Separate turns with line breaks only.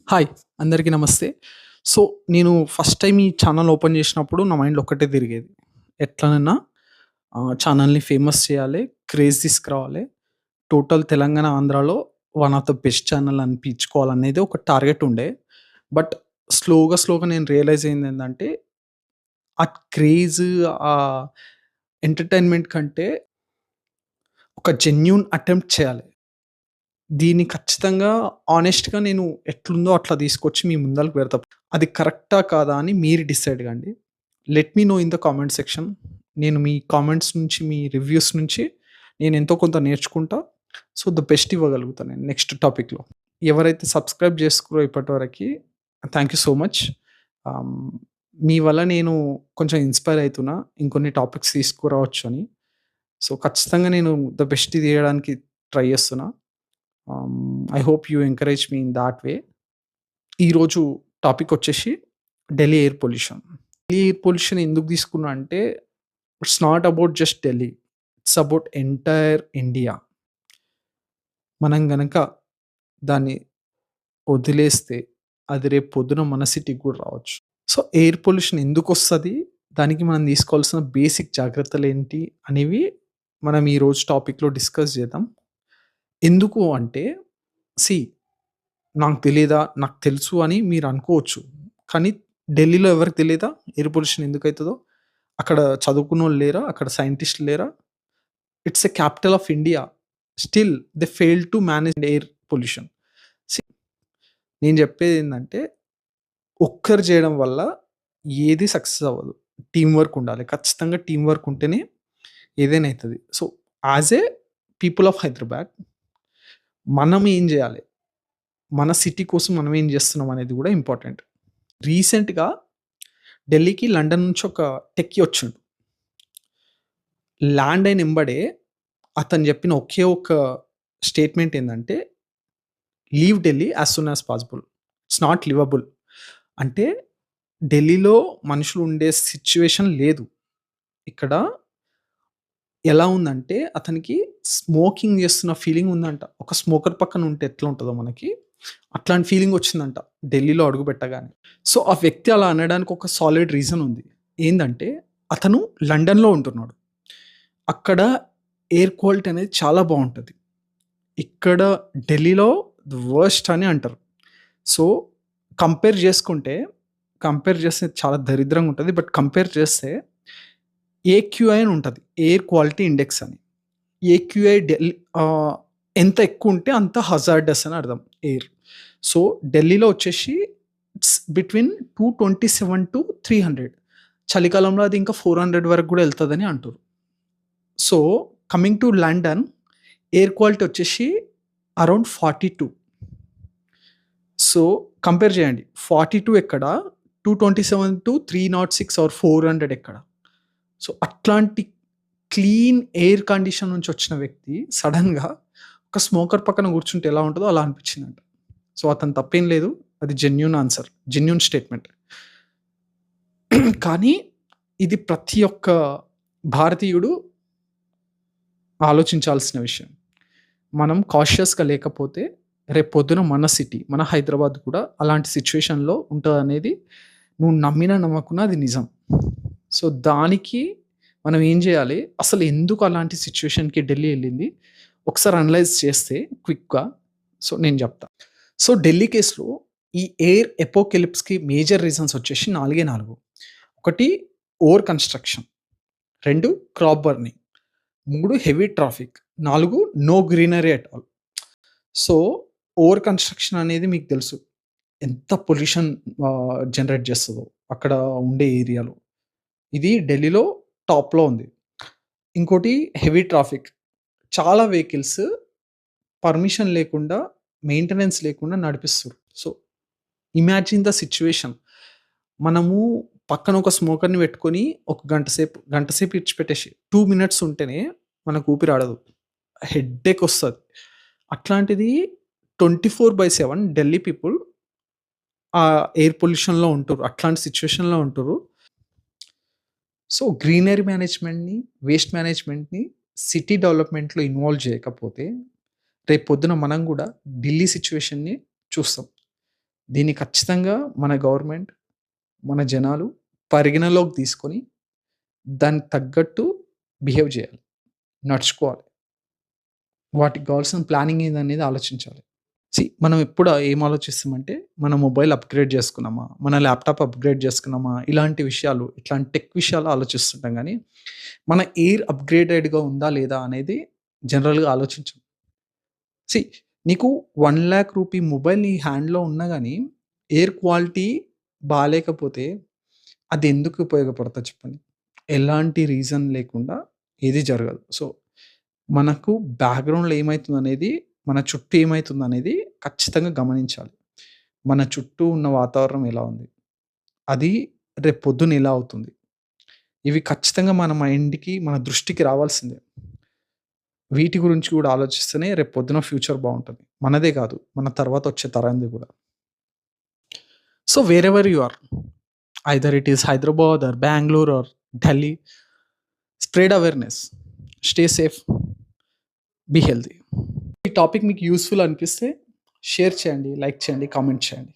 Hi! అందరికీ నమస్తే. So, నేను ఫస్ట్ టైమ్ ఈ ఛానెల్ ఓపెన్ చేసినప్పుడు నా మైండ్‌లో ఒక్కటే తిరిగేది. ఎట్లనన్నా ఛానెల్‌ని ఫేమస్ చేయాలి, క్రేజ్ తీసుకురావాలి. టోటల్ తెలంగాణ, ఆంధ్రాలో one of the best channel అనిపించుకోవాలనేది ఒక టార్గెట్ ఉండే. బట్ స్లోగా నేను రియలైజ్ అయిందేందంటే, ఆ క్రేజ్, ఆహ్, ఎంటర్‌టైన్‌మెంట్ కంటే ఒక జెన్యూన్ అటెంప్ట్ చేయాలి. దీన్ని ఖచ్చితంగా హానెస్ట్‌గా నేను ఎట్లుందో అట్లా తీసుకొచ్చి మీ ముందలకి పెడతా. అది కరెక్టా? కాదా? అని మీరు డిసైడ్ కండి. Let me know in the comment section. నేను మీ కామెంట్స్ నుంచి, మీ రివ్యూస్ నుంచి నేను ఎంతో కొంత నేర్చుకుంటా. సో, ద బెస్ట్ ఇవ్వగలుగుతా నేను నెక్స్ట్ టాపిక్‌లో. ఎవరైతే సబ్స్క్రైబ్ చేసుకురో ఇప్పటివరకి thank you so much. Ah, మీ వల్ల నేను కొంచెం ఇన్‌స్పైర్ అయితున్నా. ఇంకొన్ని టాపిక్స్ తీసుకురావచ్చు అని. సో, ఖచ్చితంగా నేను ద బెస్ట్ తీయడానికి ట్రై చేస్తున్నా. I hope you encourage me in that way. ఈరోజు టాపిక్ వచ్చేసి Delhi air pollution. Delhi air pollution ఎందుకు తీసుకున్నా అంటే, it's not about just Delhi. It's about entire India. మనం గనక దాన్ని వదిలేస్తే అది రేపు పొద్దున మన సిటీకి కూడా రావచ్చు. సో, ఎయిర్ పొల్యూషన్ ఎందుకొస్తది? దానికి మనం తీసుకోవాల్సిన బేసిక్ జాగ్రత్తలేంటి? అనేవి మనం ఈరోజు టాపిక్‌లో డిస్కస్ చేద్దాం. ఎందుకు అంటే, సీ, నాకు తెలీదా? నాకు తెలుసు అని మీరనుకోవచ్చు. కానీ ఢిల్లీలో ఎవరికీ తెలీదా? ఎయిర్ పొల్యూషన్ ఎందుకైతదో? అక్కడ చదువుకున్నోళ్ళు లేరా? అక్కడ సైంటిస్ట్‌లు లేరా? It's a capital of India. Still they fail to manage air pollution. See, నేను చెప్పేదేందంటే, ఒక్కరు చేయడం వల్ల ఏది సక్సెస్ అవ్వదు. టీమ్ వర్క్ ఉండాలి. ఖచ్చితంగా టీమ్ వర్క్ ఉంటేనే ఏదైనా అయితది. So, as a people of Hyderabad మనం ఏం జేయాలి? మన సిటీ కోసం మనం ఏం జేస్తున్నాం అనేది గూడా ఇంపార్టెంట్. రీసెంట్‌గా ఢిల్లీకి లండన్ నుంచి ఒక టెక్కీ వచ్చిండు. ల్యాండ్ అయిన ఎంబడే అతను చెప్పిన ఒకే ఒక్క స్టేట్మెంట్ ఏందంటే, leave Delhi as soon as possible. It's not livable. అంటే ఢిల్లీలో మనుషులు ఉండే సిట్యుయేషన్ లేదు. ఇక్కడ ఎలా ఉందంటే అతనికి స్మోకింగ్ చేస్తున్న ఫీలింగ్ ఉందంట. ఒక స్మోకర్ పక్కన ఉంటే ఎట్లా ఉంటదో మనకి, అట్లాంటి ఫీలింగ్ వచ్చిందంట ఢిల్లీలో అడుగుపెట్టగానే. సో, ఆ వ్యక్తి అలా అనడానికి ఒక సాలిడ్ రీజన్ ఉంది. ఏందంటే అతను లండన్‌లో ఉంటున్నాడు. అక్కడ ఎయిర్ క్వాలిటీ అనేది చాలా బావుంటది. ఇక్కడ ఢిల్లీలో ది వర్స్ట్ అని అంటారు. సో, కంపేర్ చేసుకుంటే, కంపేర్ చేస్తే చాలా దరిద్రంగా ఉంటది. బట్ కంపేర్ చేస్తే ఏక్యూఐ అని ఉంటది. ఎయిర్ క్వాలిటీ ఇండెక్స్ అని. ఏక్యూఐ ఎంత ఎక్కువుంటే అంత హజార్డస్ అని అర్థం ఎయిర్. సో, ఢిల్లీలో వచ్చేసి ఇట్స్ బిట్వీన్ 227-300. చలికాలంలో అది ఇంకా 400 వరకు గూడా ఎళ్తదని అంటుర్రు. So, coming to London air quality వచ్చేసి అరౌండ్ 42. సో, కంపేర్ చేయండి. 42 ఎక్కడ? 227-306 ఆర్ 400 ఎక్కడ? సో, అట్లాంటి క్లీన్ ఎయిర్ కండిషన్ నుంచి వచ్చిన వ్యక్తి సడెన్‌గా ఒక స్మోకర్ పక్కన కూర్చుంటే ఎలా ఉంటదో అలా అనిపించిందంట. సో, అతని తప్పేం లేదు. అది జెన్యూన్ ఆన్సర్. Genuine statement. కానీ ఇది ప్రతి ఒక్క భారతీయుడు ఆలోచించాల్సిన విషయం. మనం కాషియస్‌గా లేకపోతే రేపొద్దున మన సిటీ, మన హైదరాబాద్ కూడా అలాంటి సిట్యుయేషన్‌లో ఉంటదనేది నువ్వు నమ్మినా నమ్మకున్నా అది నిజం. సో, దానికి మనం ఏం జేయాలి? అసలు ఎందుకు అలాంటి సిట్యుయేషన్‌కి ఢిల్లీ ఎళ్ళింది? ఒకసారి అనలైజ్ చేస్తే క్విక్‌గా సో, నేను జెప్తా. సో, ఢిల్లీ కేస్‌లో ఈ ఎయిర్ అపోకలిప్స్‌కి మేజర్ రీజన్స్ వచ్చేసి 4 ఒకటి over construction. 2 crop burning. 3 heavy traffic. 4 no greenery at all. So, over construction అనేది మీకు తెలుసు. ఎంత పొల్యూషన్ జనరేట్ చేస్తదో అక్కడ ఉండే ఏరియాలో. ఇది ఢిల్లీలో టాప్‌లో ఉంది. ఇంకోటి హెవీ ట్రాఫిక్. చాలా వెహికల్స్ పర్మిషన్ లేకుండా, మెయింటెనెన్స్ లేకుండా నడిపిస్తుర్రు. So, imagine the situation. మనము పక్కన ఒక స్మోకర్‌ని పెట్టుకొని ఒక గంట సేపు ఇడిచిపెట్టేసి 2 మినిట్స్ ఉంటేనే మనకు ఊపిరాడదు. హెడ్‌ఏక్ ఒస్తది. అట్లాంటిది 24/7 ఢిల్లీ పీపుల్ ఎయిర్ పొల్యూషన్‌లో ఉంటుర్రు. అట్లాంటి సిట్యుయేషన్‌లో ఉంటుర్రు. సో, గ్రీనరీ మేనేజ్‌మెంట్‌ని, వేస్ట్ మేనేజ్‌మెంట్‌ని సిటీ డెవలప్‌మెంట్‌లో ఇన్వాల్వ్ చేయకపోతే రేపొద్దున మనం గూడా ఢిల్లీ సిట్యుయేషన్‌ని చూస్తాం. దీన్ని ఖచ్చితంగా మన గవర్నమెంట్, మన జనాలు పరిగణలోకి తీసుకొని దానికి తగ్గట్టు బిహేవ్ చేయాలి. నడుచుకోవాలి. వాటికి కావాల్సిన ప్లానింగ్ ఏదనేది ఆలోచించాలి. మనం ఎప్పుడు ఏం ఆలోచిస్తామంటే, మన మొబైల్ అప్‌గ్రేడ్ చేసుకున్నామా? మన ల్యాప్‌టాప్ అప్‌గ్రేడ్ చేసుకున్నామా? ఇలాంటి విషయాలు, ఇట్లాంటి టెక్ విషయాలు ఆలోచిస్తుంటాం గానీ, మన ఎయిర్ అప్‌గ్రేడెడ్‌గా ఉందా? లేదా? అనేది జనరల్‌గా ఆలోచించం. సీ నీకు 1,00,000 రూపీ మొబైల్ నీ హ్యాండ్‌లో ఉన్నా గానీ, ఎయిర్ క్వాలిటీ బాలేకపోతే అదెందుకు ఉపయోగపడతది చెప్పండి? ఎలాంటి రీజన్ లేకుండా ఏది జరగదు. సో, మనకు బ్యాక్‌గ్రౌండ్‌లో ఏమైతుందనేది, మన చుట్టూ ఏమైతుందనేది ఖచ్చితంగా గమనించాలి. మన చుట్టూ ఉన్న వాతావరణం ఎలా ఉంది? అది రేపు పొద్దున ఎలా అవుతుంది? ఇవి ఖచ్చితంగా మన మైండ్‌కి, మన దృష్టికి రావాల్సిందే. వీటి గురించి గూడా ఆలోచిస్తేనే రేపు పొద్దున ఫ్యూచర్ బావుంటది. మనదే గాదు, మన తర్వాత వచ్చే తరానిది గూడా. So, wherever you are, either it is Hyderabad or Bengaluru or Delhi, spread awareness. Stay safe. Be healthy. ఈ టాపిక్ మీకు యూజ్‌ఫుల్ అనిపిస్తే షేర్ చేయండి, లైక్ చేయండి, కామెంట్ చేయండి.